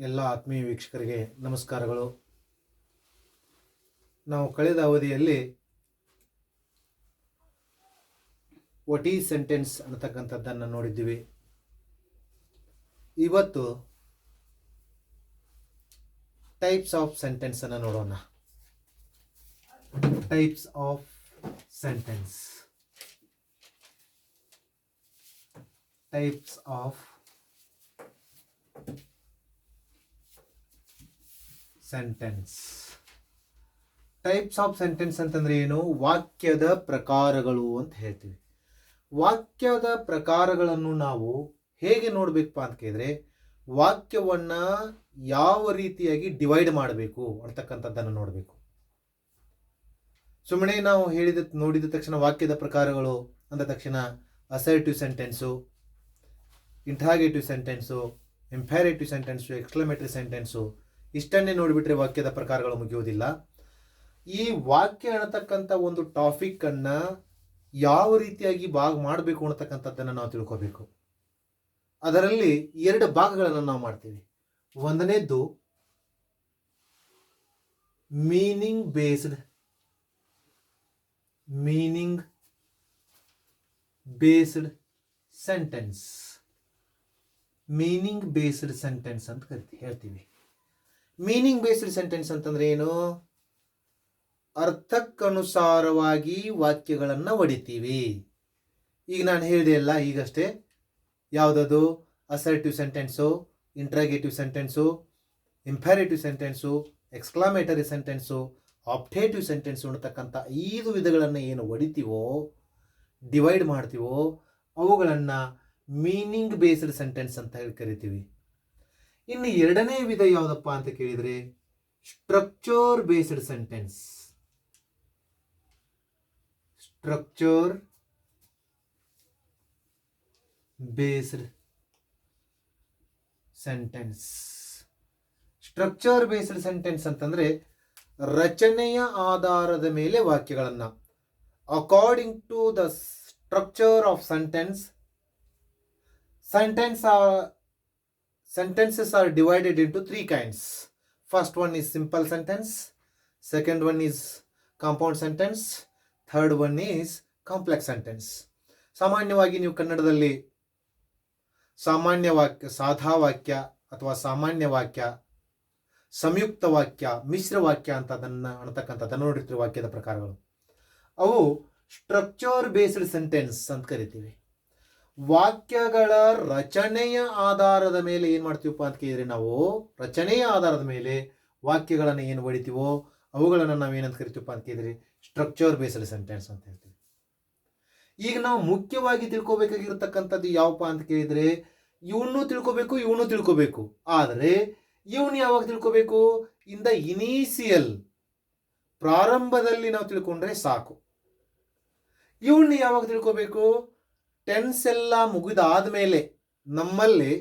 ಎಲ್ಲ ಆತ್ಮೀಯ ವೀಕ್ಷಕರಿಗೆ ನಮಸ್ಕಾರಗಳು. ನಾವು ಕಳೆದ ಅವಧಿಯಲ್ಲಿ ವಾಟ್ ಈಸ್ ಸೆಂಟೆನ್ಸ್ ಅನ್ನತಕ್ಕಂಥದ್ದನ್ನು ನೋಡಿದ್ದೀವಿ. ಇವತ್ತು ಟೈಪ್ಸ್ ಆಫ್ ಸೆಂಟೆನ್ಸ್ ಅನ್ನು ನೋಡೋಣ. Types of sentence. Types of sentence. Types of sentence ಅಂತಂದ್ರೆ ಏನು? ವಾಕ್ಯದ ಪ್ರಕಾರಗಳು ಅಂತ ಹೇಳ್ತೀವಿ. ವಾಕ್ಯದ ಪ್ರಕಾರಗಳನ್ನು ನಾವು ಹೇಗೆ ನೋಡಬೇಕಪ್ಪ ಅಂತ ಕೇಳಿದ್ರೆ, ವಾಕ್ಯವನ್ನ ಯಾವ ರೀತಿಯಾಗಿ ಡಿವೈಡ್ ಮಾಡಬೇಕು ಅಂತಕ್ಕಂಥದ್ದನ್ನು ನೋಡಬೇಕು. ಸುಮ್ಮನೆ ನಾವು ನೋಡಿದ ತಕ್ಷಣ ವಾಕ್ಯದ ಪ್ರಕಾರಗಳು ಅಂದ ತಕ್ಷಣ assertive sentence, interrogative sentence, imperative sentence, exclamatory sentence ಇಷ್ಟನ್ನೇ ನೋಡಿಬಿಟ್ರೆ ವಾಕ್ಯದ ಪ್ರಕಾರಗಳು ಮುಗಿಯುವುದಿಲ್ಲ. ಈ ವಾಕ್ಯ ಅನ್ನತಕ್ಕಂಥ ಒಂದು ಟಾಪಿಕ್ ಅನ್ನ ಯಾವ ರೀತಿಯಾಗಿ ಭಾಗ ಮಾಡಬೇಕು ಅನ್ನತಕ್ಕಂಥದ್ದನ್ನು ನಾವು ತಿಳ್ಕೋಬೇಕು. ಅದರಲ್ಲಿ ಎರಡು ಭಾಗಗಳನ್ನು ನಾವು ಮಾಡ್ತೀವಿ. ಒಂದನೇದ್ದು meaning based sentence. Meaning based sentence ಅಂತ ಹೇಳ್ತೀವಿ. ಮೀನಿಂಗ್ ಬೇಸ್ಡ್ ಸೆಂಟೆನ್ಸ್ ಅಂತಂದ್ರೆ ಏನು? ಅರ್ಥಕ್ಕನುಸಾರವಾಗಿ ವಾಕ್ಯಗಳನ್ನು ಒಡಿತೀವಿ. ಈಗ ನಾನು ಹೇಳಿದೆ ಅಲ್ಲ ಈಗಷ್ಟೇ, ಯಾವುದದು assertive sentence, interrogative sentence, imperative sentence, exclamatory sentence, optative sentence ಅನ್ನತಕ್ಕಂಥ 5 ವಿಧಗಳನ್ನು ಏನು ಒಡಿತೀವೋ, ಡಿವೈಡ್ ಮಾಡ್ತೀವೋ, ಅವುಗಳನ್ನು ಮೀನಿಂಗ್ ಬೇಸ್ಡ್ ಸೆಂಟೆನ್ಸ್ ಅಂತ ಹೇಳಿ ಕರಿತೀವಿ. ಇನ್ನು ಎರಡನೇ ವಿಧ ಯಾವುದಪ್ಪ ಅಂತ ಕೇಳಿದರೆ structure based sentence. Structure based sentence. Structure based sentence ಅಂತಂದ್ರೆ ರಚನೆಯ ಆಧಾರದ ಮೇಲೆ ವಾಕ್ಯಗಳನ್ನು, according to the structure of sentences are divided into 3 kinds. First one is simple sentence, second one is compound sentence, third one is complex sentence. ಸಾಮಾನ್ಯವಾಗಿ ನೀವು ಕನ್ನಡದಲ್ಲಿ ಸಾಮಾನ್ಯ ವಾಕ್ಯ, ಸಾಧಾ ವಾಕ್ಯ ಅಥವಾ ಸಾಮಾನ್ಯ ವಾಕ್ಯ, ಸಂಯುಕ್ತ ವಾಕ್ಯ, ಮಿಶ್ರ ವಾಕ್ಯ ಅಂತ ಅನ್ನತಕ್ಕಂಥದ್ದನ್ನು ನೋಡಿರ್ತೀವಿ. ವಾಕ್ಯದ ಪ್ರಕಾರಗಳು ಅವು ಸ್ಟ್ರಕ್ಚರ್ ಬೇಸ್ಡ್ ಸೆಂಟೆನ್ಸ್ ಅಂತ ಕರಿತೀವಿ. ವಾಕ್ಯಗಳ ರಚನೆಯ ಆಧಾರದ ಮೇಲೆ ಏನು ಮಾಡ್ತೀವಪ್ಪ ಅಂತ ಕೇಳಿದ್ರೆ, ನಾವು ರಚನೆಯ ಆಧಾರದ ಮೇಲೆ ವಾಕ್ಯಗಳನ್ನು ಏನು ಹೊಡಿತೀವೋ ಅವುಗಳನ್ನು ನಾವೇನಂತ ಕರಿತೀವಪ್ಪ ಅಂತ ಕೇಳಿದ್ರೆ ಸ್ಟ್ರಕ್ಚರ್ ಬೇಸ್ಡ್ ಸೆಂಟೆನ್ಸ್ ಅಂತ ಹೇಳ್ತೀವಿ. ಈಗ ನಾವು ಮುಖ್ಯವಾಗಿ ತಿಳ್ಕೊಬೇಕಾಗಿರ್ತಕ್ಕಂಥದ್ದು ಯಾವಪ್ಪ ಅಂತ ಕೇಳಿದ್ರೆ, ಇವನ್ನೂ ತಿಳ್ಕೋಬೇಕು. ಆದರೆ ಇವನು ಯಾವಾಗ ತಿಳ್ಕೋಬೇಕು? ಇಂದ ಇನಿಷಿಯಲ್, ಪ್ರಾರಂಭದಲ್ಲಿ ನಾವು ತಿಳ್ಕೊಂಡ್ರೆ ಸಾಕು. ಇವನ್ನ ಯಾವಾಗ ತಿಳ್ಕೋಬೇಕು? ಟೆನ್ಸ್ ಎಲ್ಲ ಮುಗಿದಾದ ಮೇಲೆ ನಮ್ಮಲ್ಲಿ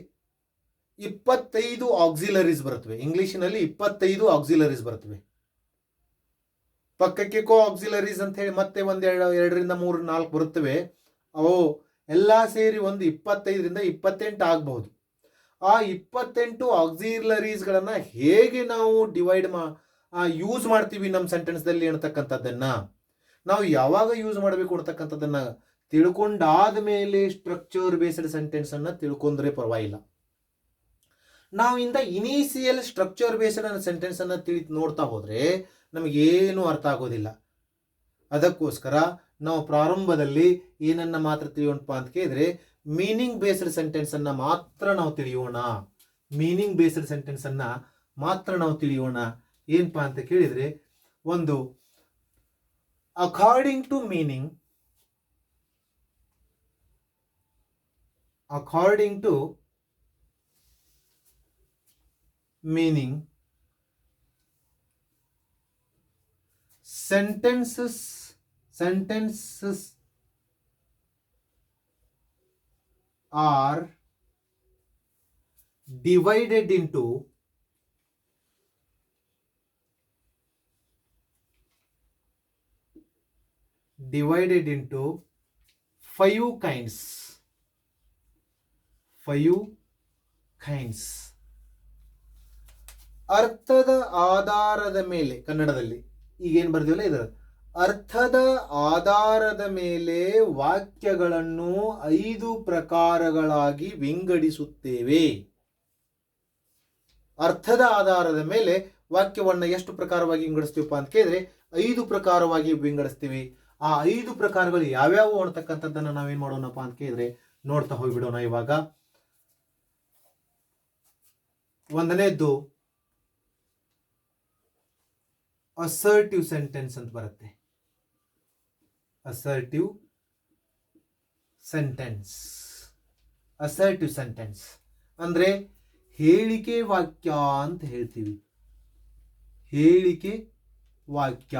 25 ಆಕ್ಸಿಲರೀಸ್ ಬರ್ತವೆ. ಇಂಗ್ಲಿಷಿನಲ್ಲಿ 25 ಆಕ್ಸಿಲರೀಸ್ ಬರ್ತವೆ. ಪಕ್ಕಕ್ಕೆ ಕೋ ಆಕ್ಸಿಲರೀಸ್ ಅಂತ ಹೇಳಿ ಮತ್ತೆ 1, 2, 3, 4 ಬರುತ್ತವೆ. ಅವು ಎಲ್ಲ ಸೇರಿ ಒಂದು 25ರಿಂದ 28 ಆಗಬಹುದು. ಆ 28 ಆಕ್ಸಿಲರೀಸ್ಗಳನ್ನು ಹೇಗೆ ನಾವು ಯೂಸ್ ಮಾಡ್ತೀವಿ ನಮ್ಮ ಸೆಂಟೆನ್ಸ್ದಲ್ಲಿ ಅನ್ನತಕ್ಕಂಥದ್ದನ್ನು ನಾವು ಯಾವಾಗ ಯೂಸ್ ಮಾಡಬೇಕು ಅನ್ನತಕ್ಕಂಥದ್ದನ್ನು ತಿಳ್ಕೊಂಡಾದ ಮೇಲೆ ಸ್ಟ್ರಕ್ಚರ್ ಬೇಸ್ಡ್ ಸೆಂಟೆನ್ಸ್ ಅನ್ನು ತಿಳ್ಕೊಂಡ್ರೆ ಪರವಾಗಿಲ್ಲ. ನಾವು ಇನಿಷಿಯಲ್ ಸ್ಟ್ರಕ್ಚರ್ ಬೇಸ್ಡ್ ಸೆಂಟೆನ್ಸ್ ಅನ್ನು ನೋಡ್ತಾ ಹೋದ್ರೆ ನಮಗೇನು ಅರ್ಥ ಆಗೋದಿಲ್ಲ. ಅದಕ್ಕೋಸ್ಕರ ನಾವು ಪ್ರಾರಂಭದಲ್ಲಿ ಏನನ್ನ ಮಾತ್ರ ತಿಳಿಯೋಣಪ್ಪ ಅಂತ ಕೇಳಿದ್ರೆ ಮೀನಿಂಗ್ ಬೇಸ್ಡ್ ಸೆಂಟೆನ್ಸ್ ಅನ್ನ ಮಾತ್ರ ನಾವು ತಿಳಿಯೋಣ. ಮೀನಿಂಗ್ ಬೇಸ್ಡ್ ಸೆಂಟೆನ್ಸ್ ಅನ್ನ ಮಾತ್ರ ನಾವು ತಿಳಿಯೋಣ. ಏನಪ್ಪಾ ಅಂತ ಕೇಳಿದ್ರೆ, ಒಂದು according to meaning, sentences are divided into five kinds. ಅರ್ಥದ ಆಧಾರದ ಮೇಲೆ, ಕನ್ನಡದಲ್ಲಿ ಈಗೇನು ಬರ್ದಿವಲ್ಲ ಇದರ ಅರ್ಥದ ಆಧಾರದ ಮೇಲೆ ವಾಕ್ಯಗಳನ್ನು 5 ಪ್ರಕಾರಗಳಾಗಿ ವಿಂಗಡಿಸುತ್ತೇವೆ. ಅರ್ಥದ ಆಧಾರದ ಮೇಲೆ ವಾಕ್ಯವನ್ನು ಎಷ್ಟು ಪ್ರಕಾರವಾಗಿ ವಿಂಗಡಿಸ್ತೀವಪ್ಪ ಅಂತ ಕೇಳಿದ್ರೆ 5 ಪ್ರಕಾರವಾಗಿ ವಿಂಗಡಿಸ್ತೀವಿ. ಆ 5 ಪ್ರಕಾರಗಳು ಯಾವ್ಯಾವು ಅಂತಕ್ಕಂಥದ್ದನ್ನು ನಾವೇನ್ ಮಾಡೋಣಪ್ಪ ಅಂತ ಕೇಳಿದ್ರೆ ನೋಡ್ತಾ ಹೋಗ್ಬಿಡೋಣ. ಇವಾಗ ಒಂದನೇದ್ದು ಅಸರ್ಟಿವ್ ಸೆಂಟೆನ್ಸ್ ಅಂತ ಬರುತ್ತೆ. ಅಸರ್ಟಿವ್ ಸೆಂಟೆನ್ಸ್ ಅಂದ್ರೆ ಹೇಳಿಕೆ ವಾಕ್ಯ ಅಂತ ಹೇಳ್ತೀವಿ. ಹೇಳಿಕೆ ವಾಕ್ಯ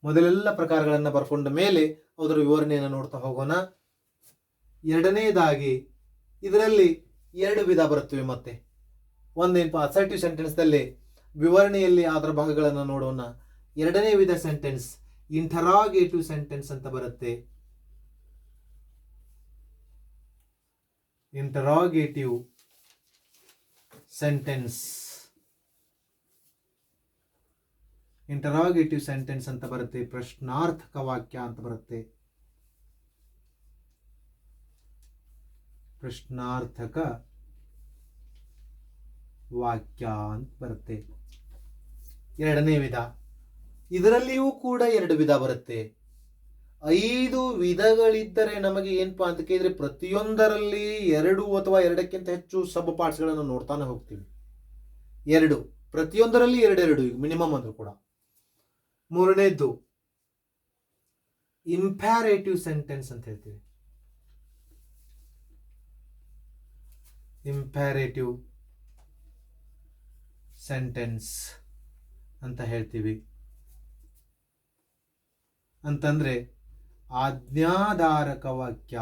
ಮೊದಲೆಲ್ಲ ಪ್ರಕಾರಗಳನ್ನು ಬರ್ಕೊಂಡ ಮೇಲೆ ಅದರ ವಿವರಣೆಯನ್ನು ನೋಡ್ತಾ ಹೋಗೋಣ. ಎರಡನೇದಾಗಿ ಇದರಲ್ಲಿ 2 ವಿಧ ಬರುತ್ತವೆ. ಮತ್ತೆ ಒಂದೇನಪ್ಪ, ಅಸರ್ಟಿವ್ ಸೆಂಟೆನ್ಸ್ದಲ್ಲಿ ವಿವರಣೆಯಲ್ಲಿ ಅದರ ಭಾಗಗಳನ್ನು ನೋಡೋಣ. ಎರಡನೇ ವಿಧ ಸೆಂಟೆನ್ಸ್ ಇಂಟರಾಗೇಟಿವ್ ಸೆಂಟೆನ್ಸ್ ಅಂತ ಬರುತ್ತೆ. ಇಂಟರಾಗೇಟಿವ್ ಸೆಂಟೆನ್ಸ್ ಅಂತ ಬರುತ್ತೆ. ಪ್ರಶ್ನಾರ್ಥಕ ವಾಕ್ಯ ಅಂತ ಬರುತ್ತೆ. ಪ್ರಶ್ನಾರ್ಥಕ ವಾಕ್ಯ ಅಂತ ಬರುತ್ತೆ. ಎರಡನೇ ವಿಧ. ಇದರಲ್ಲಿಯೂ ಕೂಡ 2 ವಿಧ ಬರುತ್ತೆ. 5 ವಿಧಗಳಿದ್ದರೆ ನಮಗೆ ಏನಪ್ಪಾ ಅಂತ ಕೇಳಿದ್ರೆ ಪ್ರತಿಯೊಂದರಲ್ಲಿ 2 ಅಥವಾ 2ಕ್ಕಿಂತ ಹೆಚ್ಚು ಸಬ್ ಪಾರ್ಟ್ಸ್ಗಳನ್ನು ನೋಡ್ತಾನೆ ಹೋಗ್ತೀವಿ. 2 ಪ್ರತಿಯೊಂದರಲ್ಲಿ 2 ಮಿನಿಮಮ್ ಅಂದ್ರೂ ಕೂಡ. ಮೂರನೇದ್ದು ಇಂಪ್ಯಾರೇಟಿವ್ ಸೆಂಟೆನ್ಸ್ ಅಂತ ಹೇಳ್ತೀವಿ. ಇಂಪ್ಯಾರೇಟಿವ್ ಸೆಂಟೆನ್ಸ್ ಅಂತ ಹೇಳ್ತೀವಿ. ಅಂತಂದ್ರೆ ಆಜ್ಞಾಧಾರಕ ವಾಕ್ಯ.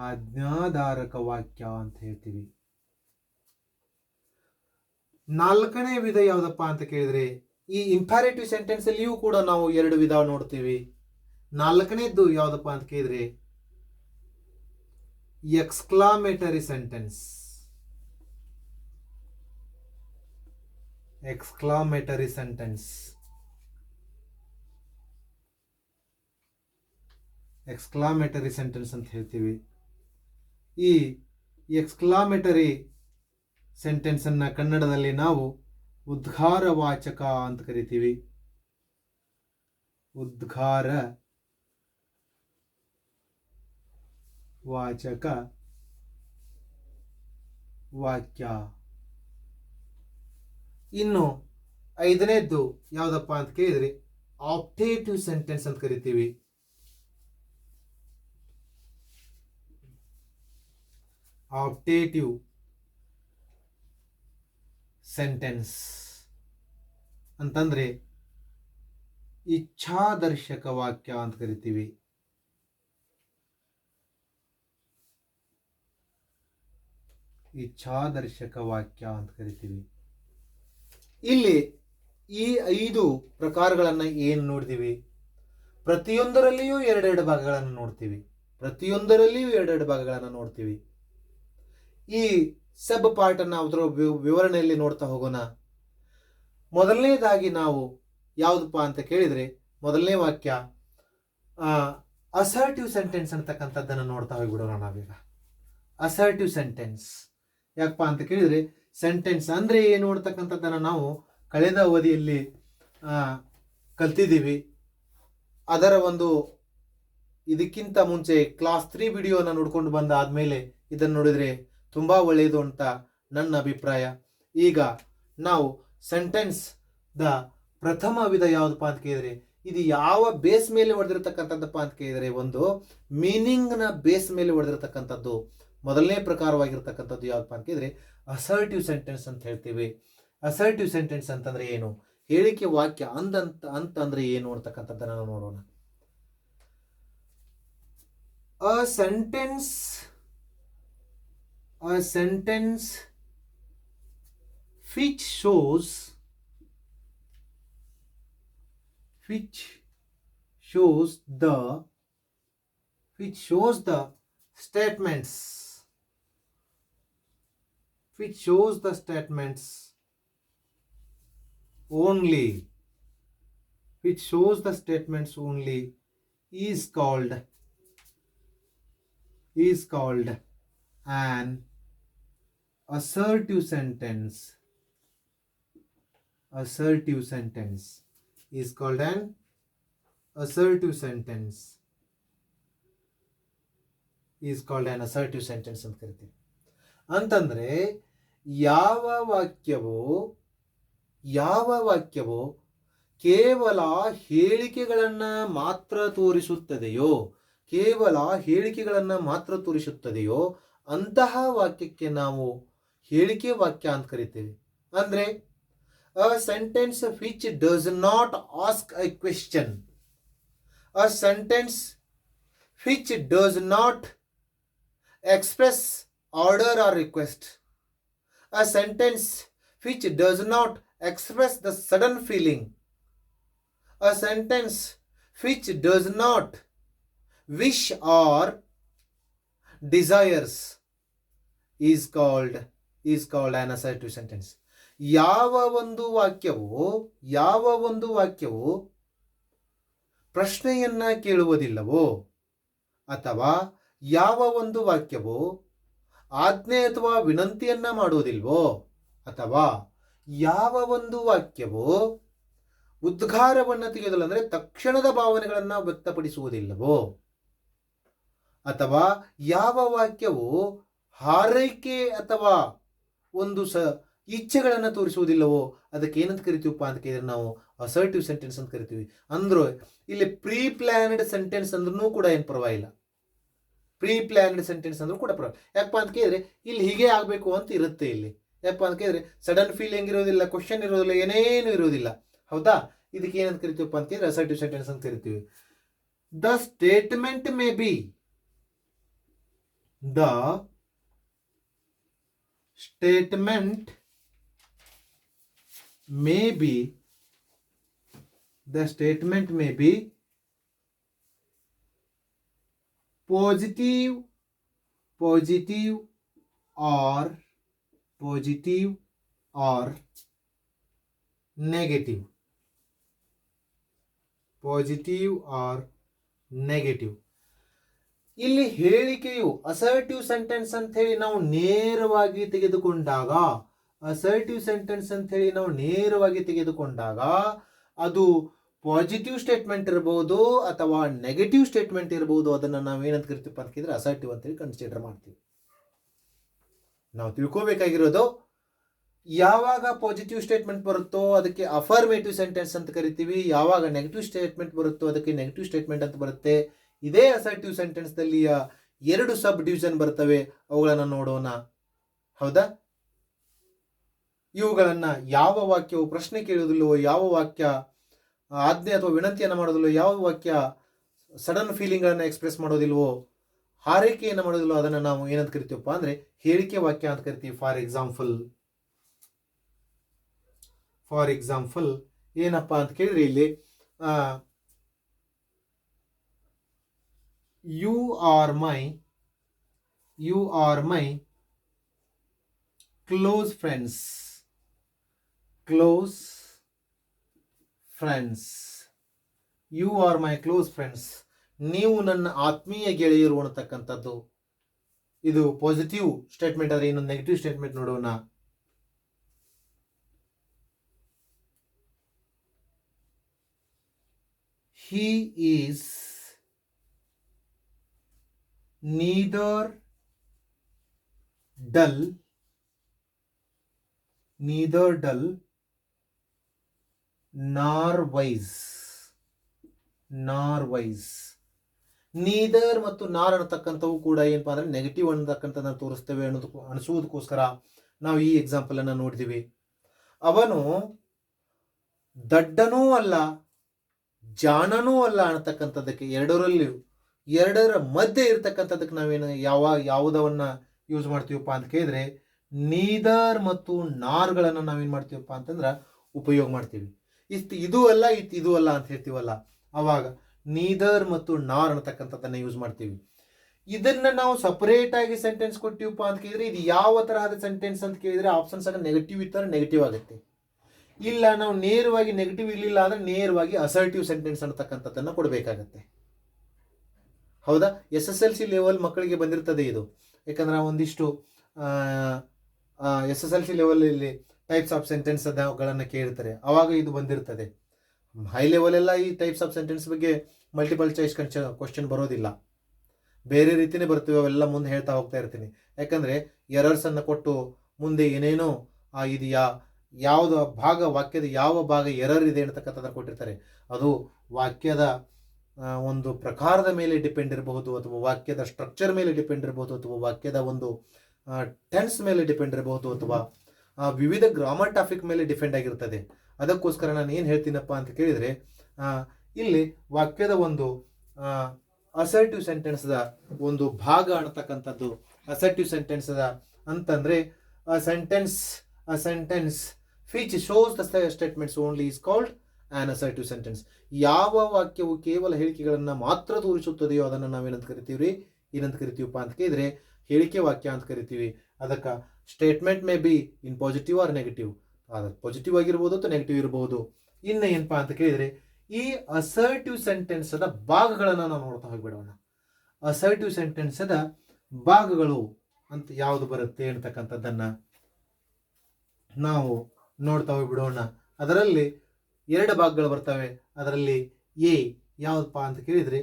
ಆಜ್ಞಾಧಾರಕ ವಾಕ್ಯ ಅಂತ ಹೇಳ್ತೀವಿ. ನಾಲ್ಕನೇ ವಿಧ ಯಾವ್ದಪ್ಪ ಅಂತ ಕೇಳಿದ್ರೆ ಈ ಇಂಪ್ಯಾರೇಟಿವ್ ಸೆಂಟೆನ್ಸ್ ಅಲ್ಲಿಯೂ ಕೂಡ ನಾವು 2 ವಿಧ ನೋಡ್ತೀವಿ. ನಾಲ್ಕನೇದ್ದು ಯಾವ್ದಪ್ಪ ಅಂತ ಕೇಳಿದ್ರೆ ಎಕ್ಸ್ಕ್ಲಾಮೇಟರಿ ಸೆಂಟೆನ್ಸ್. ಎಕ್ಸ್ಕ್ಲಾಮೇಟರಿ ಸೆಂಟೆನ್ಸ್ ಅಂತ ಹೇಳ್ತೀವಿ. ಈ ಎಕ್ಸ್ಕ್ಲಾಮೇಟರಿ ಸೆಂಟೆನ್ಸ್ ಅನ್ನ ಕನ್ನಡದಲ್ಲಿ ನಾವು ಉದ್ಗಾರ ವಾಚಕ ಅಂತ ಕರಿತೀವಿ. ಉದ್ಗಾರ ವಾಚಕ ವಾಕ್ಯ. ಇನ್ನು 5ನೇದ್ದು ಯಾವ್ದಪ್ಪ ಅಂತ ಕೇಳಿದ್ರೆ ಆಪ್ಟೇಟಿವ್ ಸೆಂಟೆನ್ಸ್ ಅಂತ ಕರಿತೀವಿ. ಆಪ್ಟೇಟಿವ್ ಸೆಂಟೆನ್ಸ್ ಅಂತಂದ್ರೆ ಇಚ್ಛಾದರ್ಶಕ ವಾಕ್ಯ ಅಂತ ಕರಿತೀವಿ. ಇಚ್ಛಾದರ್ಶಕ ವಾಕ್ಯ ಅಂತ ಕರಿತೀವಿ. ಇಲ್ಲಿ ಈ 5 ಪ್ರಕಾರಗಳನ್ನ ಏನು ನೋಡಿದೀವಿ, ಪ್ರತಿಯೊಂದರಲ್ಲಿಯೂ 2 ಭಾಗಗಳನ್ನು ನೋಡ್ತೀವಿ. ಈ ಸಬ್ ಪಾರ್ಟ್ ಅನ್ನ ಅದರ ವಿವರಣೆಯಲ್ಲಿ ನೋಡ್ತಾ ಹೋಗೋಣ. ಮೊದಲನೇದಾಗಿ ನಾವು ಯಾವುದಪ್ಪ ಅಂತ ಕೇಳಿದ್ರೆ ಮೊದಲನೇ ವಾಕ್ಯ ಅಸರ್ಟಿವ್ ಸೆಂಟೆನ್ಸ್ ಅಂತಕ್ಕಂಥದ್ದನ್ನು ನೋಡ್ತಾ ಹೋಗ್ಬಿಡೋಣ ನಾವೀಗ. ಅಸರ್ಟಿವ್ ಸೆಂಟೆನ್ಸ್ ಯಾಕಪ್ಪ ಅಂತ ಕೇಳಿದ್ರೆ ಸೆಂಟೆನ್ಸ್ ಅಂದ್ರೆ ಏನು ಅಂತಕ್ಕಂಥದ್ದನ್ನು ನಾವು ಕಳೆದ ಅವಧಿಯಲ್ಲಿ ಕಲ್ತಿದ್ದೀವಿ. ಅದರ ಒಂದು ಇದಕ್ಕಿಂತ ಮುಂಚೆ ಕ್ಲಾಸ್ 3 ವಿಡಿಯೋನ ನೋಡ್ಕೊಂಡು ಬಂದ ಆದ್ಮೇಲೆ ಇದನ್ನು ನೋಡಿದ್ರೆ ತುಂಬಾ ಒಳ್ಳೆಯದು ಅಂತ ನನ್ನ ಅಭಿಪ್ರಾಯ. ಈಗ ನಾವು ಸೆಂಟೆನ್ಸ್ ದ ಪ್ರಥಮ ವಿಧ ಯಾವುದಪ್ಪ ಅಂತ ಕೇಳಿದ್ರೆ ಇದು ಯಾವ ಬೇಸ್ ಮೇಲೆ ಹೊಡೆದಿರತಕ್ಕಂಥದ್ದಪ್ಪ ಅಂತ ಕೇಳಿದ್ರೆ ಒಂದು ಮೀನಿಂಗ್ ನ ಬೇಸ್ ಮೇಲೆ ಹೊಡೆದಿರತಕ್ಕಂಥದ್ದು. ಮೊದಲನೇ ಪ್ರಕಾರವಾಗಿರ್ತಕ್ಕಂಥದ್ದು ಯಾವಪ್ಪ ಅಂತ ಕೇಳಿದ್ರೆ ಅಸರ್ಟಿವ್ ಸೆಂಟೆನ್ಸ್ ಅಂತ ಹೇಳ್ತೀವಿ. ಅಸರ್ಟಿವ್ ಸೆಂಟೆನ್ಸ್ ಅಂತಂದ್ರೆ ಏನು, ಹೇಳಿಕೆ ವಾಕ್ಯ ಅಂತಂದ್ರೆ ಏನು ಅಂತಕ್ಕಂಥದ್ದನ್ನ ನಾವು ನೋಡೋಣ. A sentence which shows the which shows the statements only, is called an assertive sentence. Is called an assertive sentence ಅಂತ ಕರಿತೀವಿ. ಅಂತಂದ್ರೆ ಯಾವ ವಾಕ್ಯವೋ ಕೇವಲ ಹೇಳಿಕೆಗಳನ್ನು ಮಾತ್ರ ತೋರಿಸುತ್ತದೆಯೋ ಅಂತಹ ವಾಕ್ಯಕ್ಕೆ ನಾವು ಹೇಳಿಕೆ ವಾಕ್ಯ ಅಂತ ಕರಿತೇವೆ. ಅಂದ್ರೆ a sentence which does not ask a question, a sentence which does not express order or request, a sentence which does not express the sudden feeling, a sentence which does not wish or desires is called an assertive sentence. ಯಾವ ಒಂದು ವಾಕ್ಯವು ಪ್ರಶ್ನೆಯನ್ನ ಕೇಳುವುದಿಲ್ಲವೋ, ಅಥವಾ ಯಾವ ಒಂದು ವಾಕ್ಯವು ಆಜ್ಞೆ ಅಥವಾ ವಿನಂತಿಯನ್ನ ಮಾಡುವುದಿಲ್ವೋ, ಅಥವಾ ಯಾವ ಒಂದು ವಾಕ್ಯವು ಉದ್ಗಾರವನ್ನು ತೆಗೆಯುವುದಿಲ್ಲ, ಅಂದರೆ ತಕ್ಷಣದ ಭಾವನೆಗಳನ್ನು ವ್ಯಕ್ತಪಡಿಸುವುದಿಲ್ಲವೋ, ಅಥವಾ ಯಾವ ವಾಕ್ಯವು ಹಾರೈಕೆ ಅಥವಾ ಒಂದು ಇಚ್ಛೆಗಳನ್ನು ತೋರಿಸುವುದಿಲ್ಲವೋ, ಅದಕ್ಕೆ ಏನಂತ ಕರಿತೀವಪ್ಪ ಅಂತ ಕೇಳಿದ್ರೆ ನಾವು ಅಸರ್ಟಿವ್ ಸೆಂಟೆನ್ಸ್ ಅಂತ ಕರಿತೀವಿ. ಅಂದ್ರೂ ಇಲ್ಲಿ ಪ್ರೀ ಪ್ಲಾನ್ಡ್ ಸೆಂಟೆನ್ಸ್ ಅಂದ್ರೂ ಕೂಡ ಏನು ಪರವಾಗಿಲ್ಲ. ಯಾಕಪ್ಪ ಅಂತ ಕೇಳಿದ್ರೆ ಇಲ್ಲಿ ಹೀಗೆ ಆಗಬೇಕು ಅಂತ ಇರುತ್ತೆ. ಇಲ್ಲಿ ಯಾಕಪ್ಪ ಅಂತ ಕೇಳಿದ್ರೆ ಸಡನ್ ಫೀಲಿಂಗ್ ಇರೋದಿಲ್ಲ, ಕ್ವಶನ್ ಇರೋದಿಲ್ಲ, ಏನೇನು ಇರೋದಿಲ್ಲ. ಹೌದಾ? ಇದಕ್ಕೆ ಏನಂತ ಕರಿತೀವಪ್ಪ ಅಂತ ಕೇಳಿದ್ರೆ ಅಸರ್ಟಿವ್ ಸೆಂಟೆನ್ಸ್ ಅಂತ ಕರಿತೀವಿ. The statement may B positive or negative. ಇಲ್ಲಿ ಹೇಳಿಕೆಯು ಅಸರ್ಟಿವ್ ಸೆಂಟೆನ್ಸ್ ಅಂತ ಹೇಳಿ ನಾವು ನೇರವಾಗಿ ತೆಗೆದುಕೊಂಡಾಗ ಅದು ಪಾಸಿಟಿವ್ ಸ್ಟೇಟ್ಮೆಂಟ್ ಇರಬಹುದು ಅಥವಾ ನೆಗೆಟಿವ್ ಸ್ಟೇಟ್ಮೆಂಟ್ ಇರಬಹುದು. ಅದನ್ನು ನಾವೇನಂತ ಕರಿತೀವಿ ಅಂತ ಕೇಳಿದ್ರೆ ಅಸರ್ಟಿವ್ ಅಂತೇಳಿ ಕನ್ಸಿಡರ್ ಮಾಡ್ತೀವಿ. ನಾವು ತಿಳ್ಕೋಬೇಕಾಗಿರೋದು, ಯಾವಾಗ ಪಾಸಿಟಿವ್ ಸ್ಟೇಟ್ಮೆಂಟ್ ಬರುತ್ತೋ ಅದಕ್ಕೆ ಅಫರ್ಮೇಟಿವ್ ಸೆಂಟೆನ್ಸ್ ಅಂತ ಕರಿತೀವಿ, ಯಾವಾಗ ನೆಗೆಟಿವ್ ಸ್ಟೇಟ್ಮೆಂಟ್ ಬರುತ್ತೋ ಅದಕ್ಕೆ ನೆಗೆಟಿವ್ ಸ್ಟೇಟ್ಮೆಂಟ್ ಅಂತ ಬರುತ್ತೆ. ಇದೇ ಅಸರ್ಟಿವ್ ಸೆಂಟೆನ್ಸ್ ದಲ್ಲಿ 2 ಸಬ್ ಡಿವಿಷನ್ ಬರ್ತವೆ, ಅವುಗಳನ್ನು ನೋಡೋಣ. ಹೌದಾ? ಇವುಗಳನ್ನ ಯಾವ ವಾಕ್ಯವು ಪ್ರಶ್ನೆ ಕೇಳುವುದಿಲ್ಲವೋ, ಯಾವ ವಾಕ್ಯ ಆಜ್ಞೆ ಅಥವಾ ವಿನಂತಿಯನ್ನು ಮಾಡೋದಿಲ್ಲವೋ, ಯಾವ ವಾಕ್ಯ ಸಡನ್ ಫೀಲಿಂಗ್ ಗಳನ್ನು ಎಕ್ಸ್ಪ್ರೆಸ್ ಮಾಡೋದಿಲ್ವೋ, ಹಾರೈಕೆಯನ್ನು ಮಾಡೋದಿಲ್ವೋ, ಅದನ್ನು ನಾವು ಏನಂತ ಕರಿತೀವಪ್ಪ ಅಂದ್ರೆ ಹೇಳಿಕೆ ವಾಕ್ಯ ಅಂತ ಕರಿತೀವಿ. ಫಾರ್ ಎಕ್ಸಾಂಪಲ್ ಏನಪ್ಪಾ ಅಂತ ಕೇಳಿದ್ರೆ ಇಲ್ಲಿ you are my close friends. You are my close friends. ನೀವು ನನ್ನ ಆತ್ಮೀಯ ಗೆಳೆಯರು ಅನ್ನತಕ್ಕಂಥದ್ದು. ಇದು ಪಾಸಿಟಿವ್ ಸ್ಟೇಟ್ಮೆಂಟ್. ಆದರೆ ಇನ್ನೊಂದು ನೆಗೆಟಿವ್ ಸ್ಟೇಟ್ಮೆಂಟ್ ನೋಡೋಣ. he is neither dull nor wise. Neither ಮತ್ತು ನಾರ್ ಅನ್ನತಕ್ಕಂಥವು ಕೂಡ ಏನಪ್ಪಾ ಅಂದ್ರೆ ನೆಗೆಟಿವ್ ಅನ್ನತಕ್ಕಂಥದ್ದನ್ನು ತೋರಿಸ್ತೇವೆ ಅನಿಸುವುದಕ್ಕೋಸ್ಕರ ನಾವು ಈ ಎಕ್ಸಾಂಪಲ್ ಅನ್ನು ನೋಡಿದೀವಿ. ಅವನು ದಡ್ಡನೂ ಅಲ್ಲ ಜಾಣನೂ ಅಲ್ಲ ಅನ್ನತಕ್ಕಂಥದ್ದಕ್ಕೆ ಎರಡರ ಮಧ್ಯೆ ಇರತಕ್ಕಂಥದ್ದಕ್ಕೆ ನಾವೇನು ಯಾವುದವನ್ನ ಯೂಸ್ ಮಾಡ್ತೀವಪ್ಪ ಅಂತ ಕೇಳಿದ್ರೆ ನೀದರ್ ಮತ್ತು ನಾರ್ಗಳನ್ನು ನಾವೇನು ಮಾಡ್ತೀವಪ್ಪ ಅಂತಂದ್ರೆ ಉಪಯೋಗ ಮಾಡ್ತೀವಿ. ಇದು ಅಲ್ಲ ಅಂತ ಹೇಳ್ತೀವಲ್ಲ, ಅವಾಗ ನೀದರ್ ಮತ್ತು ನಾರ್ ಅನ್ನತಕ್ಕಂಥದ್ದನ್ನು ಯೂಸ್ ಮಾಡ್ತೀವಿ. ಇದನ್ನ ನಾವು ಸಪರೇಟ್ ಆಗಿ ಸೆಂಟೆನ್ಸ್ ಕೊಟ್ಟಿವಪ್ಪ ಅಂತ ಕೇಳಿದ್ರೆ ಇದು ಯಾವ ತರಹದ ಸೆಂಟೆನ್ಸ್ ಅಂತ ಕೇಳಿದ್ರೆ ಆಪ್ಷನ್ಸ್ ಆಗ ನೆಗೆಟಿವ್ ಇತ್ತರ ನೆಗೆಟಿವ್ ಆಗುತ್ತೆ. ಇಲ್ಲ ನಾವು ನೇರವಾಗಿ ನೆಗೆಟಿವ್ ಇರಲಿಲ್ಲ ಅಂದ್ರೆ ನೇರವಾಗಿ ಅಸರ್ಟಿವ್ ಸೆಂಟೆನ್ಸ್ ಅನ್ನತಕ್ಕಂಥದ್ದನ್ನ ಕೊಡಬೇಕಾಗತ್ತೆ. ಹೌದಾ? SSLC ಲೆವೆಲ್ ಮಕ್ಕಳಿಗೆ ಬಂದಿರ್ತದೆ ಇದು. ಯಾಕಂದ್ರೆ ಒಂದಿಷ್ಟು SSLC ಲೆವೆಲಲ್ಲಿ ಟೈಪ್ಸ್ ಆಫ್ ಸೆಂಟೆನ್ಸ್ ಗಳನ್ನು ಕೇಳ್ತಾರೆ, ಅವಾಗ ಇದು ಬಂದಿರ್ತದೆ. ಹೈ ಲೆವೆಲ್ ಎಲ್ಲ ಈ ಟೈಪ್ಸ್ ಆಫ್ ಸೆಂಟೆನ್ಸ್ ಬಗ್ಗೆ ಮಲ್ಟಿಪಲ್ ಚಾಯ್ಸ್ ಕ್ವಶನ್ ಬರೋದಿಲ್ಲ, ಬೇರೆ ರೀತಿನೇ ಬರ್ತೀವಿ. ಅವೆಲ್ಲ ಮುಂದೆ ಹೇಳ್ತಾ ಹೋಗ್ತಾ ಇರ್ತೀನಿ. ಯಾಕಂದರೆ ಎರರ್ಸನ್ನು ಕೊಟ್ಟು ಮುಂದೆ ಏನೇನೋ ಇದು ಯಾವುದು ಭಾಗ, ವಾಕ್ಯದ ಯಾವ ಭಾಗ ಎರರ್ ಇದೆ ಅಂತಕ್ಕಂಥದ್ದನ್ನು ಕೊಟ್ಟಿರ್ತಾರೆ. ಅದು ವಾಕ್ಯದ ಒಂದು ಪ್ರಕಾರದ ಮೇಲೆ ಡಿಪೆಂಡ್ ಇರಬಹುದು, ಅಥವಾ ವಾಕ್ಯದ ಸ್ಟ್ರಕ್ಚರ್ ಮೇಲೆ ಡಿಪೆಂಡ್ ಇರಬಹುದು, ಅಥವಾ ವಾಕ್ಯದ ಒಂದು ಟೆನ್ಸ್ ಮೇಲೆ ಡಿಪೆಂಡ್ ಇರಬಹುದು, ಅಥವಾ ವಿವಿಧ ಗ್ರಾಮರ್ ಟಾಪಿಕ್ ಮೇಲೆ ಡಿಪೆಂಡ್ ಆಗಿರ್ತದೆ. ಅದಕ್ಕೋಸ್ಕರ ನಾನು ಏನು ಹೇಳ್ತೀನಪ್ಪ ಅಂತ ಕೇಳಿದರೆ, ಇಲ್ಲಿ ವಾಕ್ಯದ ಒಂದು ಅಸರ್ಟಿವ್ ಸೆಂಟೆನ್ಸ್ದ ಒಂದು ಭಾಗ ಅನ್ನತಕ್ಕಂಥದ್ದು. ಅಸರ್ಟಿವ್ ಸೆಂಟೆನ್ಸ್ದ ಅಂತಂದರೆ sentence which shows the statements only is called on assertive sentence. ಯಾವ ವಾಕ್ಯವು ಕೇವಲ ಹೇಳಿಕೆಗಳನ್ನು ಮಾತ್ರ ತೋರಿಸುತ್ತದೆಯೋ ಅದನ್ನು ನಾವೇನಂತ ಕರಿತೀವಿ? ಏನಂತ ಕರಿತೀವಪ್ಪ ಅಂತ ಕೇಳಿದರೆ ಹೇಳಿಕೆ ವಾಕ್ಯ ಅಂತ ಕರಿತೀವಿ. ಅದಕ್ಕೆ statement may be in positive or negative, ಅದು ಪಾಸಿಟಿವ್ ಆಗಿರ್ಬೋದು ಅಥವಾ ನೆಗೆಟಿವ್ ಇರಬಹುದು. ಇನ್ನು ಏನಪ್ಪಾ ಅಂತ ಕೇಳಿದರೆ ಈ ಅಸರ್ಟಿವ್ ಸೆಂಟೆನ್ಸದ ಭಾಗಗಳನ್ನು ನಾವು ನೋಡ್ತಾ ಹೋಗ್ಬಿಡೋಣ. ಅಸರ್ಟಿವ್ ಸೆಂಟೆನ್ಸದ ಭಾಗಗಳು ಅಂತ ಯಾವುದು ಬರುತ್ತೆ ಅಂತಕ್ಕಂಥದ್ದನ್ನು ನಾವು ನೋಡ್ತಾ ಹೋಗ್ಬಿಡೋಣ. ಅದರಲ್ಲಿ 2 ಭಾಗಗಳು ಬರ್ತವೆ. ಅದರಲ್ಲಿ ಎ ಯಾವುದಪ್ಪ ಅಂತ ಕೇಳಿದರೆ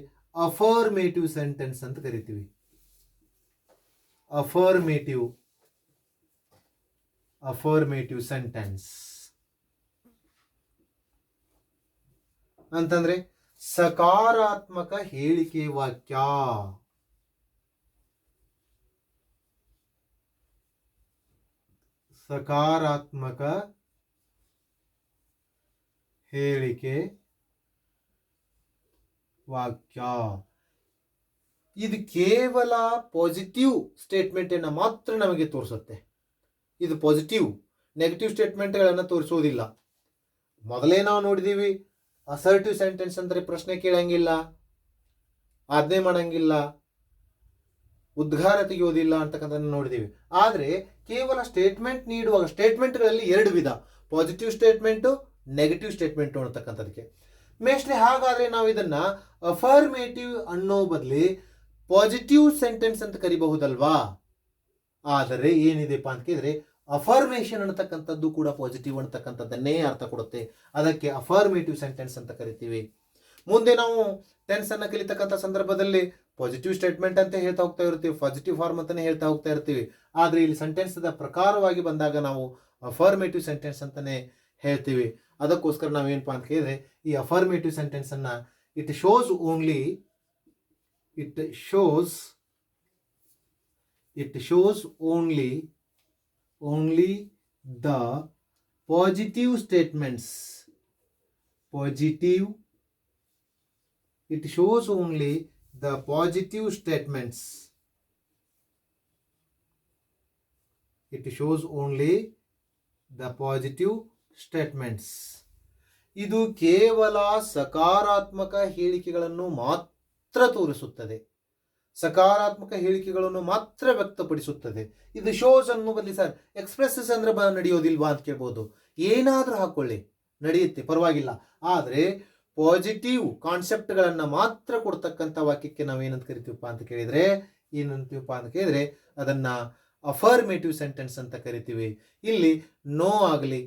ಅಫರ್ಮೇಟಿವ್ ಸೆಂಟೆನ್ಸ್ ಅಂತ ಕರಿತೀವಿ. ಅಫರ್ಮೇಟಿವ್ ಸೆಂಟೆನ್ಸ್ ಅಂತಂದ್ರೆ ಸಕಾರಾತ್ಮಕ ಹೇಳಿಕೆ ವಾಕ್ಯ. ಸಕಾರಾತ್ಮಕ ಹೇಳಿಕೆ ವಾಕ್ಯ ಇದು ಕೇವಲ ಪಾಸಿಟಿವ್ ಸ್ಟೇಟ್ಮೆಂಟ್ ಅನ್ನು ಮಾತ್ರ ನಮಗೆ ತೋರಿಸುತ್ತೆ. ಇದು ಪಾಸಿಟಿವ್, ನೆಗೆಟಿವ್ ಸ್ಟೇಟ್ಮೆಂಟ್ಗಳನ್ನು ತೋರಿಸುವುದಿಲ್ಲ. ಮೊದಲೇ ನಾವು ನೋಡಿದೀವಿ, ಅಸರ್ಟಿವ್ ಸೆಂಟೆನ್ಸ್ ಅಂದರೆ ಪ್ರಶ್ನೆ ಕೇಳಂಗಿಲ್ಲ, ಆಜ್ಞೆ ಮಾಡಂಗಿಲ್ಲ, ಉದ್ಗಾರ ತೆಗೆಯೋದಿಲ್ಲ ಅಂತಕ್ಕಂಥದ್ದನ್ನು ನೋಡಿದೀವಿ. ಆದರೆ ಕೇವಲ ಸ್ಟೇಟ್ಮೆಂಟ್ ನೀಡುವಾಗ ಸ್ಟೇಟ್ಮೆಂಟ್ಗಳಲ್ಲಿ 2 ವಿಧ, ಪಾಸಿಟಿವ್ ಸ್ಟೇಟ್ಮೆಂಟು, ನೆಗೆಟಿವ್ ಸ್ಟೇಟ್ಮೆಂಟು ಅಂತಕ್ಕಂಥದಕ್ಕೆ. ಮೇಸ್ಟ್ಲಿ ಹಾಗಾದರೆ ನಾವು ಇದನ್ನ ಅಫರ್ಮೇಟಿವ್ ಅನ್ನೋ ಬದಲಿ ಪಾಸಿಟಿವ್ ಸೆಂಟೆನ್ಸ್ ಅಂತ ಕರಿಬಹುದಲ್ವಾ? ಆದರೆ ಏನಿದೆಪ್ಪ ಅಂತ ಕೇಳಿದ್ರೆ ಅಫರ್ಮೇಷನ್ ಅನ್ನತಕ್ಕಂಥದ್ದು ಕೂಡ ಪಾಸಿಟಿವ್ ಅನ್ನತಕ್ಕಂಥದ್ದನ್ನೇ ಅರ್ಥ ಕೊಡುತ್ತೆ. ಅದಕ್ಕೆ ಅಫರ್ಮೇಟಿವ್ ಸೆಂಟೆನ್ಸ್ ಅಂತ ಕರಿತೀವಿ. ಮುಂದೆ ನಾವು ಟೆನ್ಸ್ ಅನ್ನು ಕಲಿತಕ್ಕಂಥ ಸಂದರ್ಭದಲ್ಲಿ ಪಾಸಿಟಿವ್ ಸ್ಟೇಟ್ಮೆಂಟ್ ಅಂತ ಹೇಳ್ತಾ ಹೋಗ್ತಾ ಇರ್ತೀವಿ, ಪಾಸಿಟಿವ್ ಫಾರ್ಮ್ ಅಂತಾನೆ ಹೇಳ್ತಾ ಹೋಗ್ತಾ ಇರ್ತೀವಿ. ಆದರೆ ಇಲ್ಲಿ ಸೆಂಟೆನ್ಸ್ದ ಪ್ರಕಾರವಾಗಿ ಬಂದಾಗ ನಾವು ಅಫರ್ಮೇಟಿವ್ ಸೆಂಟೆನ್ಸ್ ಅಂತಾನೆ ಹೇಳ್ತೀವಿ. ಅದಕ್ಕೋಸ್ಕರ ನಾವೇನಪ್ಪ ಅಂತ ಕೇಳಿದ್ರೆ ಈ ಅಫರ್ಮೇಟಿವ್ ಸೆಂಟೆನ್ಸ್ ಅನ್ನ it shows only the positive statements. It shows only the positive statements. It shows only the positive statements. ಇದು ಕೇವಲ ಸಕಾರಾತ್ಮಕ ಹೇಳಿಕೆಗಳನ್ನು ಮಾತ್ರ ತೋರಿಸುತ್ತದೆ, ಸಕಾರಾತ್ಮಕ ಹೇಳಿಕೆಗಳನ್ನು ಮಾತ್ರ ವ್ಯಕ್ತಪಡಿಸುತ್ತದೆ. ಇದು ಶೋಸ್ ಅನ್ನು ಬದಲಿ ಸರ್ ಎಕ್ಸ್ಪ್ರೆಸಸ್ ಅಂದ್ರೆ ನಡೆಯೋದಿಲ್ವಾ ಅಂತ ಕೇಳ್ಬೋದು. ಏನಾದರೂ ಹಾಕೊಳ್ಳಿ, ನಡೆಯುತ್ತೆ, ಪರವಾಗಿಲ್ಲ. ಆದರೆ ಪಾಸಿಟಿವ್ ಕಾನ್ಸೆಪ್ಟ್ಗಳನ್ನು ಮಾತ್ರ ಕೊಡ್ತಕ್ಕಂಥ ವಾಕ್ಯಕ್ಕೆ ನಾವೇನಂತ ಕರಿತೀವಪ್ಪ ಅಂತ ಕೇಳಿದ್ರೆ ಅದನ್ನ ಅಫರ್ಮೇಟಿವ್ ಸೆಂಟೆನ್ಸ್ ಅಂತ ಕರಿತೀವಿ. ಇಲ್ಲಿ ನೋ ಆಗಲಿ,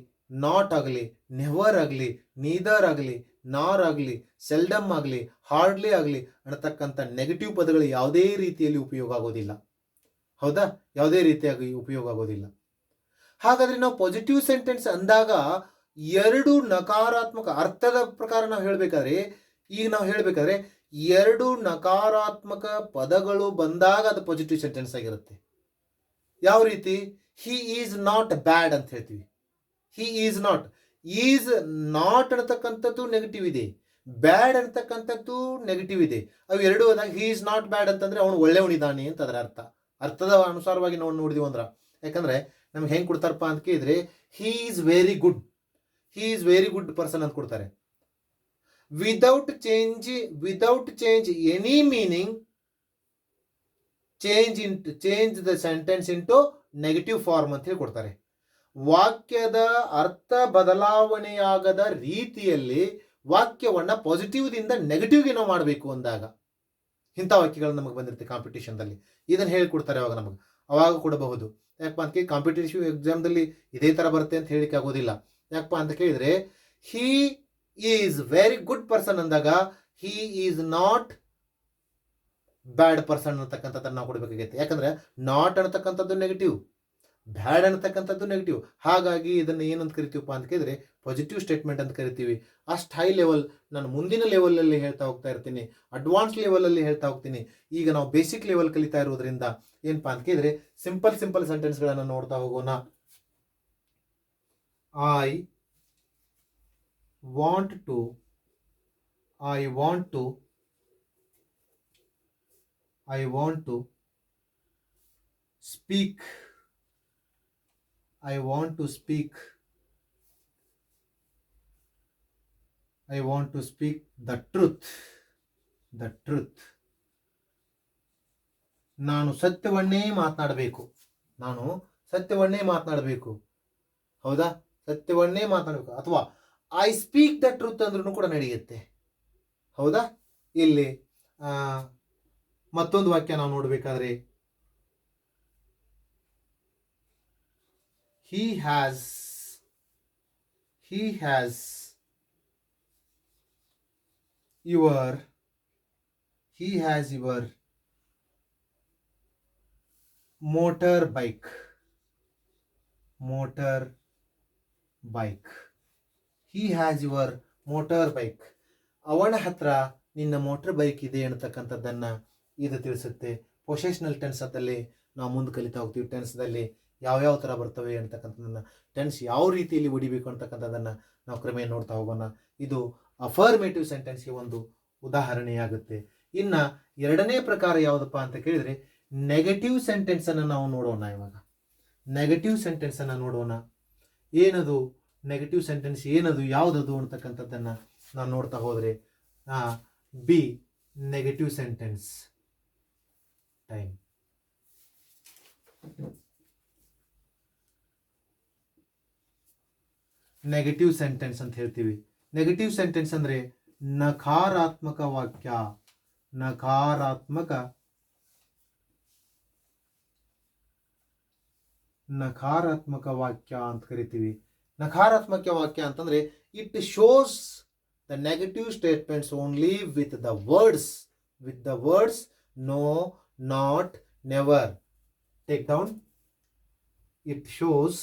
ನಾಟ್ ಆಗಲಿ, ನೆವರ್ ಆಗಲಿ, ನೀದರ್ ಆಗಲಿ, ನಾರ್ ಆಗಲಿ, ಸೆಲ್ಡಮ್ ಆಗಲಿ, ಹಾರ್ಡ್ಲಿ ಆಗಲಿ ಅನ್ನತಕ್ಕಂಥ ನೆಗೆಟಿವ್ ಪದಗಳು ಯಾವುದೇ ರೀತಿಯಲ್ಲಿ ಉಪಯೋಗ ಆಗೋದಿಲ್ಲ. ಹೌದಾ? ಯಾವುದೇ ರೀತಿಯಾಗಿ ಉಪಯೋಗ ಆಗೋದಿಲ್ಲ. ಹಾಗಾದ್ರೆ ನಾವು ಪಾಸಿಟಿವ್ ಸೆಂಟೆನ್ಸ್ ಅಂದಾಗ 2 ನಕಾರಾತ್ಮಕ ಅರ್ಥದ ಪ್ರಕಾರ ನಾವು ಹೇಳಬೇಕಾದ್ರೆ 2 ನಕಾರಾತ್ಮಕ ಪದಗಳು ಬಂದಾಗ ಅದು ಪಾಸಿಟಿವ್ ಸೆಂಟೆನ್ಸ್ ಆಗಿರುತ್ತೆ. ಯಾವ ರೀತಿ? ಹಿ ಈಸ್ ನಾಟ್ ಬ್ಯಾಡ್ ಅಂತ ಹೇಳ್ತೀವಿ. He is not, is not ಅನ್ನತಕ್ಕಂಥದ್ದು ನೆಗೆಟಿವ್ ಇದೆ, ಬ್ಯಾಡ್ ಅಂತಕ್ಕಂಥದ್ದು ನೆಗೆಟಿವ್ ಇದೆ. ಅವು 2 ಹೋದಾಗ ಹಿ ಈಸ್ ನಾಟ್ ಬ್ಯಾಡ್ ಅಂತಂದ್ರೆ ಅವನು ಒಳ್ಳೆಯವನಿದ್ದಾನೆ ಅಂತ ಅದರ ಅರ್ಥದ ಅನುಸಾರವಾಗಿ ನಾವು ನೋಡಿದೀವಿ ಅಂದ್ರೆ. ಯಾಕಂದ್ರೆ ನಮ್ಗೆ ಹೆಂಗೆ ಕೊಡ್ತಾರಪ್ಪ ಅಂತ ಕೇಳಿದ್ರೆ he is very good person ಅಂತ ಕೊಡ್ತಾರೆ. Without change any meaning change the sentence into negative form ಅಂತ ಹೇಳಿ ಕೊಡ್ತಾರೆ. ವಾಕ್ಯದ ಅರ್ಥ ಬದಲಾವಣೆಯಾಗದ ರೀತಿಯಲ್ಲಿ ವಾಕ್ಯವನ್ನು ಪಾಸಿಟಿವ್ದಿಂದ ನೆಗೆಟಿವ್ಗೆ ನಾವು ಮಾಡಬೇಕು ಅಂದಾಗ ಇಂಥ ವಾಕ್ಯಗಳು ನಮಗೆ ಬಂದಿರುತ್ತೆ ಕಾಂಪಿಟೇಷನ್ದಲ್ಲಿ. ಇದನ್ನು ಹೇಳಿಕೊಡ್ತಾರೆ ಅವಾಗ ನಮಗೆ, ಅವಾಗ ಕೊಡಬಹುದು. ಯಾಕಪ್ಪ ಅಂತ ಕಾಂಪಿಟೇಟಿವ್ ಎಕ್ಸಾಮ್ದಲ್ಲಿ ಇದೇ ಥರ ಬರುತ್ತೆ ಅಂತ ಹೇಳಿಕ್ಕೆ ಆಗೋದಿಲ್ಲ. ಯಾಕಪ್ಪ ಅಂತ ಕೇಳಿದರೆ he is very good person ಅಂದಾಗ he is not bad person ಅನ್ನತಕ್ಕಂಥದ್ದನ್ನು ನಾವು ಕೊಡಬೇಕಾಗೈತೆ. ಯಾಕಂದರೆ ನಾಟ್ ಅನ್ನತಕ್ಕಂಥದ್ದು ನೆಗೆಟಿವ್, ಬ್ಯಾಡ್ ಅನ್ನತಕ್ಕಂಥದ್ದು ನೆಗೆಟಿವ್. ಹಾಗಾಗಿ ಇದನ್ನು ಏನಂತ ಕರಿತೀವಪ್ಪ ಅಂತ ಕೇಳಿದ್ರೆ ಪಾಸಿಟಿವ್ ಸ್ಟೇಟ್ಮೆಂಟ್ ಅಂತ ಕರಿತೀವಿ. ಅಷ್ಟು ಹೈ ಲೆವೆಲ್ ನಾನು ಮುಂದಿನ ಲೆವೆಲಲ್ಲಿ ಹೇಳ್ತಾ ಹೋಗ್ತಾ ಇರ್ತೀನಿ, ಅಡ್ವಾನ್ಸ್ ಲೆವೆಲಲ್ಲಿ ಹೇಳ್ತಾ ಹೋಗ್ತೀನಿ. ಈಗ ನಾವು ಬೇಸಿಕ್ ಲೆವೆಲ್ ಕಲಿತಾ ಇರೋದ್ರಿಂದ ಏನಪ್ಪ ಅಂತ ಕೇಳಿದ್ರೆ ಸಿಂಪಲ್ ಸೆಂಟೆನ್ಸ್ಗಳನ್ನು ನೋಡ್ತಾ ಹೋಗೋಣ. I want to speak the truth. ನಾನು ಸತ್ಯವನ್ನೇ ಮಾತನಾಡಬೇಕು. ಹೌದಾ? ಸತ್ಯವನ್ನೇ ಮಾತನಾಡಬೇಕು. ಅಥವಾ ಐ ಸ್ಪೀಕ್ ದ ಟ್ರೂತ್ ಅಂದ್ರೂ ಕೂಡ ನಡೆಯುತ್ತೆ. ಹೌದಾ? ಇಲ್ಲಿ ಮತ್ತೊಂದು ವಾಕ್ಯ ನಾವು ನೋಡಬೇಕಾದ್ರೆ he has your motor bike. He has your motor bike. ಅವನ ಹತ್ರ ನಿನ್ನ ಮೋಟರ್ ಬೈಕ್ ಇದೆ ಅನ್ನತಕ್ಕಂಥದ್ದನ್ನು ಇದು ತಿಳಿಸುತ್ತೆ. ಪೊಸೆಷನಲ್ ಟೆನ್ಸದಲ್ಲಿ ನಾವು ಮುಂದೆ ಕಲಿತಾ ಹೋಗ್ತೀವಿ. ಟೆನ್ಸ್ದಲ್ಲಿ ಯಾವ್ಯಾವ ಥರ ಬರ್ತವೆ ಅಂತಕ್ಕಂಥದ್ದನ್ನು, ಟೆನ್ಸ್ ಯಾವ ರೀತಿಯಲ್ಲಿ ಹೊಡಿಬೇಕು ಅಂತಕ್ಕಂಥದ್ದನ್ನು ನಾವು ಕ್ರಮೇಣ ನೋಡ್ತಾ ಹೋಗೋಣ. ಇದು ಅಫರ್ಮೇಟಿವ್ ಸೆಂಟೆನ್ಸ್ಗೆ ಒಂದು ಉದಾಹರಣೆಯಾಗುತ್ತೆ. ಇನ್ನು ಎರಡನೇ ಪ್ರಕಾರ ಯಾವುದಪ್ಪ ಅಂತ ಕೇಳಿದರೆ ನೆಗೆಟಿವ್ ಸೆಂಟೆನ್ಸನ್ನು ನಾವು ನೋಡೋಣ. ಇವಾಗ ನೆಗೆಟಿವ್ ಸೆಂಟೆನ್ಸನ್ನು ನೋಡೋಣ. ಏನದು ನೆಗೆಟಿವ್ ಸೆಂಟೆನ್ಸ್, ಏನದು, ಯಾವುದದು ಅಂತಕ್ಕಂಥದ್ದನ್ನು ನಾನು ನೋಡ್ತಾ ಹೋದರೆ B negative sentence time. Negative sentence ಅಂತ ಹೇಳ್ತೀವಿ. ನೆಗೆಟಿವ್ ಸೆಂಟೆನ್ಸ್ ಅಂದರೆ ನಕಾರಾತ್ಮಕ ವಾಕ್ಯ ಅಂತ ಕರಿತೀವಿ. ನಕಾರಾತ್ಮಕ ವಾಕ್ಯ ಅಂತಂದ್ರೆ it shows the negative statements only with the words no, not, never. Take down. It shows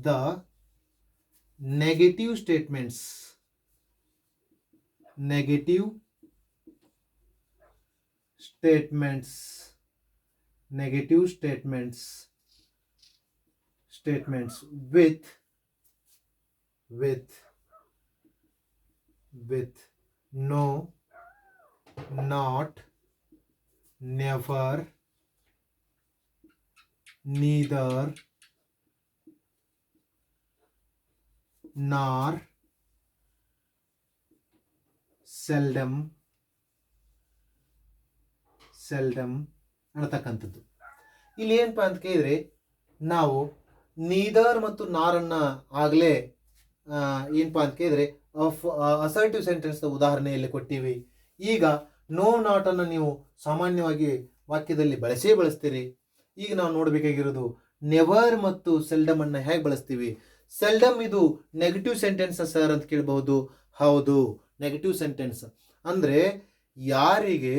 the negative statements with no, not, never, neither, nor, seldom ಅನ್ನತಕ್ಕಂಥದ್ದು. ಇಲ್ಲಿ ಏನಪ್ಪ ಅಂತ ಕೇಳಿದ್ರೆ ನಾವು ನೀದರ್ ಮತ್ತು ನಾರನ್ನ ಆಗಲೇ ಏನಪ್ಪ ಅಂತ ಕೇಳಿದ್ರೆ ಅಸರ್ಟಿವ್ ಸೆಂಟೆನ್ಸ್ನ ಉದಾಹರಣೆಯಲ್ಲಿ ಕೊಟ್ಟಿವಿ. ಈಗ ನೋ, ನಾಟ್ ಅನ್ನು ನೀವು ಸಾಮಾನ್ಯವಾಗಿ ವಾಕ್ಯದಲ್ಲಿ ಬಳಸ್ತೀರಿ. ಈಗ ನಾವು ನೋಡಬೇಕಾಗಿರೋದು ನೆವರ್ ಮತ್ತು ಸೆಲ್ಡಮ್ ಅನ್ನು ಹೇಗೆ ಬಳಸ್ತೀವಿ. ಸೆಲ್ಡಮ್ ಇದು ನೆಗೆಟಿವ್ ಸೆಂಟೆನ್ಸ್ ಸರ್ ಅಂತ ಕೇಳಬಹುದು. ಹೌದು, ನೆಗೆಟಿವ್ ಸೆಂಟೆನ್ಸ್ ಅಂದರೆ ಯಾರಿಗೆ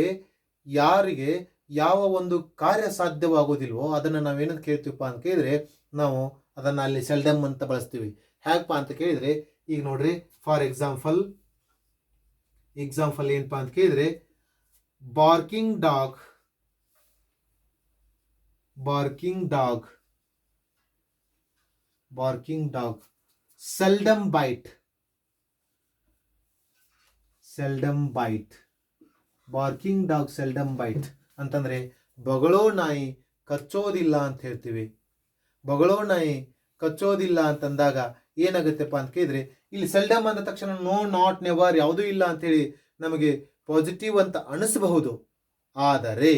ಯಾವ ಒಂದು ಕಾರ್ಯ ಸಾಧ್ಯವಾಗೋದಿಲ್ವೋ ಅದನ್ನು ನಾವೇನಂತ ಕೇಳ್ತೀವಪ್ಪ ಅಂತ ಕೇಳಿದ್ರೆ ನಾವು ಅದನ್ನು ಅಲ್ಲಿ ಸೆಲ್ಡಮ್ ಅಂತ ಬಳಸ್ತೀವಿ. ಹೇಗಪ್ಪ ಅಂತ ಕೇಳಿದರೆ ಈಗ ನೋಡ್ರಿ, ಫಾರ್ ಎಕ್ಸಾಂಪಲ್ ಏನಪ್ಪ ಅಂತ ಕೇಳಿದರೆ barking dog seldom bite. Barking dog seldom bite ಅಂತಂದರೆ ಬೊಗಳೋ ನಾಯಿ ಕಚ್ಚೋದಿಲ್ಲ ಅಂತ ಹೇಳ್ತೀವಿ. ಬೊಗಳೋ ನಾಯಿ ಕಚ್ಚೋದಿಲ್ಲ ಅಂತಂದಾಗ ಏನಾಗುತ್ತೆಪ್ಪ ಅಂತ ಕೇಳಿದ್ರೆ ಇಲ್ಲಿ ಸೆಲ್ಡಮ್ ಅಂದ ತಕ್ಷಣ ನೋ, ನಾಟ್, ನೆವರ್ ಯಾವುದೂ ಇಲ್ಲ ಅಂತೇಳಿ ನಮಗೆ ಪಾಸಿಟಿವ್ ಅಂತ ಅನಿಸಬಹುದು. ಆದರೆ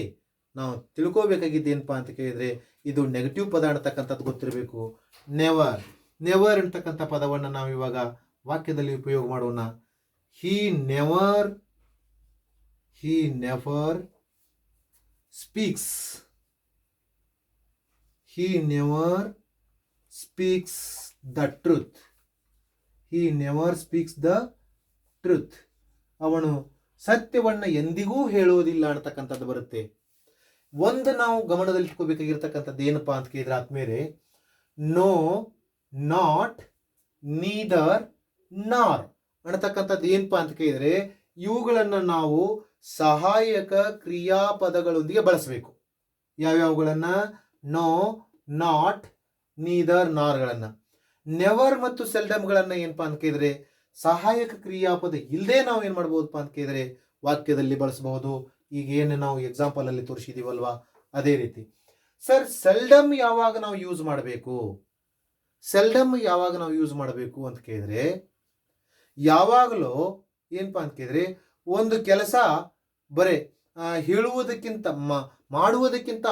ನಾವು ತಿಳ್ಕೋಬೇಕಾಗಿದ್ದೇನಪ್ಪ ಅಂತ ಕೇಳಿದರೆ ಇದು ನೆಗೆಟಿವ್ ಪದ ಅನ್ನತಕ್ಕಂಥದ್ದು ಗೊತ್ತಿರಬೇಕು. ನೆವರ್, ನೆವರ್ ಅಂತಕ್ಕಂಥ ಪದವನ್ನು ನಾವು ಇವಾಗ ವಾಕ್ಯದಲ್ಲಿ ಉಪಯೋಗ ಮಾಡೋಣ. He never speaks, he never speaks the truth. he never speaks the truth. ಅವನು ಸತ್ಯವನ್ನು ಎಂದಿಗೂ ಹೇಳುವುದಿಲ್ಲ ಅನ್ನತಕ್ಕಂಥದ್ದು ಬರುತ್ತೆ. ಒಂದು ನಾವು ಗಮನದಲ್ಲಿ ಇಟ್ಕೋಬೇಕಾಗಿರ್ತಕ್ಕಂಥದ್ದು ಏನಪ್ಪಾ ಅಂತ ಕೇಳಿದ್ರೆ ಆದ್ಮೇಲೆ ನೋ, ನಾಟ್, ನೀದರ್, ನಾರ್ ಅನ್ನತಕ್ಕಂಥದ್ದು ಏನಪ್ಪಾ ಅಂತ ಕೇಳಿದ್ರೆ ಇವುಗಳನ್ನು ನಾವು ಸಹಾಯಕ ಕ್ರಿಯಾಪದಗಳೊಂದಿಗೆ ಬಳಸಬೇಕು. ಯಾವ್ಯಾವುಗಳನ್ನ? ನೋ, ನಾಟ್, ನೀದರ್, ನಾರ್ಗಳನ್ನು. ನೆವರ್ ಮತ್ತು ಸೆಲ್ಡಮ್ಗಳನ್ನು ಏನಪ್ಪಾ ಅಂತ ಕೇಳಿದ್ರೆ ಸಹಾಯಕ ಕ್ರಿಯಾಪದ ಇಲ್ಲದೆ ನಾವು ಏನು ಮಾಡ್ಬೋದಪ್ಪ ಅಂತ ಕೇಳಿದ್ರೆ ವಾಕ್ಯದಲ್ಲಿ ಬಳಸಬಹುದು. ಈಗ ಏನು ನಾವು ಎಕ್ಸಾಂಪಲ್ ಅಲ್ಲಿ ತೋರಿಸಿದೀವಲ್ವಾ ಅದೇ ರೀತಿ. ಸರ್, ಸೆಲ್ಡಮ್ ಯಾವಾಗ ನಾವು ಯೂಸ್ ಮಾಡಬೇಕು? ಸೆಲ್ಡಮ್ ಯಾವಾಗ ನಾವು ಯೂಸ್ ಮಾಡಬೇಕು ಅಂತ ಕೇಳಿದ್ರೆ ಯಾವಾಗಲೂ ಏನಪ್ಪಾ ಅಂತ ಕೇಳಿದ್ರೆ ಒಂದು ಕೆಲಸ ಬರೇ ಹೇಳುವುದಕ್ಕಿಂತ ಮಾಡುವುದಕ್ಕಿಂತ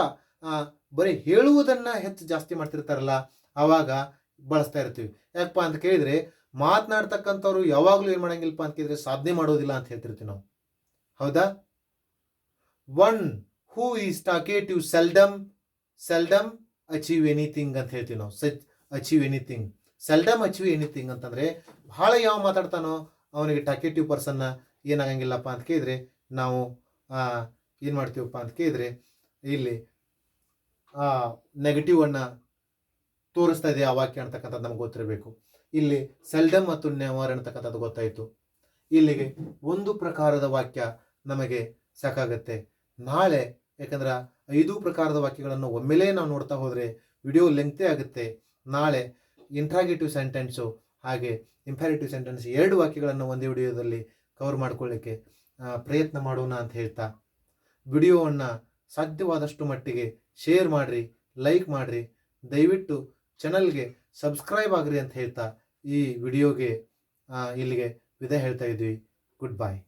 ಬರೀ ಹೇಳುವುದನ್ನ ಹೆಚ್ಚು ಜಾಸ್ತಿ ಮಾಡ್ತಿರ್ತಾರಲ್ಲ ಆವಾಗ ಬಳಸ್ತಾ ಇರ್ತೀವಿ. ಯಾಕಪ್ಪ ಅಂತ ಕೇಳಿದ್ರೆ ಮಾತನಾಡ್ತಕ್ಕಂಥವ್ರು ಯಾವಾಗಲೂ ಏನು ಮಾಡಂಗಿಲ್ಲಪ್ಪ ಅಂತ ಕೇಳಿದ್ರೆ ಸಾಧನೆ ಮಾಡೋದಿಲ್ಲ ಅಂತ ಹೇಳ್ತಿರ್ತೀವಿ ನಾವು. ಹೌದಾ? One who is talkative seldom achieve anything ಅಂತ ಹೇಳ್ತೀವಿ ನಾವು. Achieve anything, seldom achieve anything ಅಂತಂದ್ರೆ ಬಹಳ ಯಾವ ಮಾತಾಡ್ತಾನೋ ಅವನಿಗೆ ಟಾಕೇಟಿವ್ ಪರ್ಸನ್ನ ಏನಾಗಂಗಿಲ್ಲಪ್ಪ ಅಂತ ಕೇಳಿದ್ರೆ ನಾವು ಏನು ಮಾಡ್ತೀವಪ್ಪ ಅಂತ ಕೇಳಿದ್ರೆ ಇಲ್ಲಿ ನೆಗೆಟಿವ್ ಅನ್ನ ತೋರಿಸ್ತಾ ಇದೆ ಆ ವಾಕ್ಯ ಅಂತಕ್ಕಂಥದ್ದು ನಮ್ಗೆ ಗೊತ್ತಿರಬೇಕು. ಇಲ್ಲಿ ಸೆಲ್ಡಮ್ ಮತ್ತು ನೆವರ್ ಅಂತಕ್ಕಂಥದ್ದು ಗೊತ್ತಾಯಿತು. ಇಲ್ಲಿಗೆ ಒಂದು ಪ್ರಕಾರದ ವಾಕ್ಯ ನಮಗೆ ಸಾಕಾಗತ್ತೆ. ನಾಳೆ ಯಾಕಂದ್ರೆ 5 ಪ್ರಕಾರದ ವಾಕ್ಯಗಳನ್ನು ಒಮ್ಮೆಲೇ ನಾವು ನೋಡ್ತಾ ಹೋದರೆ ವಿಡಿಯೋ ಲೆಂಗ್ತೇ ಆಗುತ್ತೆ. ನಾಳೆ ಇಂಟ್ರಾಗೇಟಿವ್ ಸೆಂಟೆನ್ಸು ಹಾಗೆ ಇಂಪ್ಯಾರೇಟಿವ್ ಸೆಂಟೆನ್ಸ್ 2 ವಾಕ್ಯಗಳನ್ನು ಒಂದೇ ವಿಡಿಯೋದಲ್ಲಿ ಕವರ್ ಮಾಡ್ಕೊಳ್ಳಿಕ್ಕೆ ಪ್ರಯತ್ನ ಮಾಡೋಣ ಅಂತ ಹೇಳ್ತಾ ವಿಡಿಯೋವನ್ನು ಸಾಧ್ಯವಾದಷ್ಟು ಮಟ್ಟಿಗೆ ಶೇರ್ ಮಾಡಿರಿ, ಲೈಕ್ ಮಾಡಿರಿ, ದಯವಿಟ್ಟು ಚಾನಲ್ಗೆ ಸಬ್ಸ್ಕ್ರೈಬ್ ಆಗ್ರಿ ಅಂತ ಹೇಳ್ತಾ ಈ ವಿಡಿಯೋಗೆ ಇಲ್ಲಿಗೆ ವಿದಾಯ ಹೇಳ್ತಾ ಇದ್ವಿ. ಗುಡ್ ಬಾಯ್.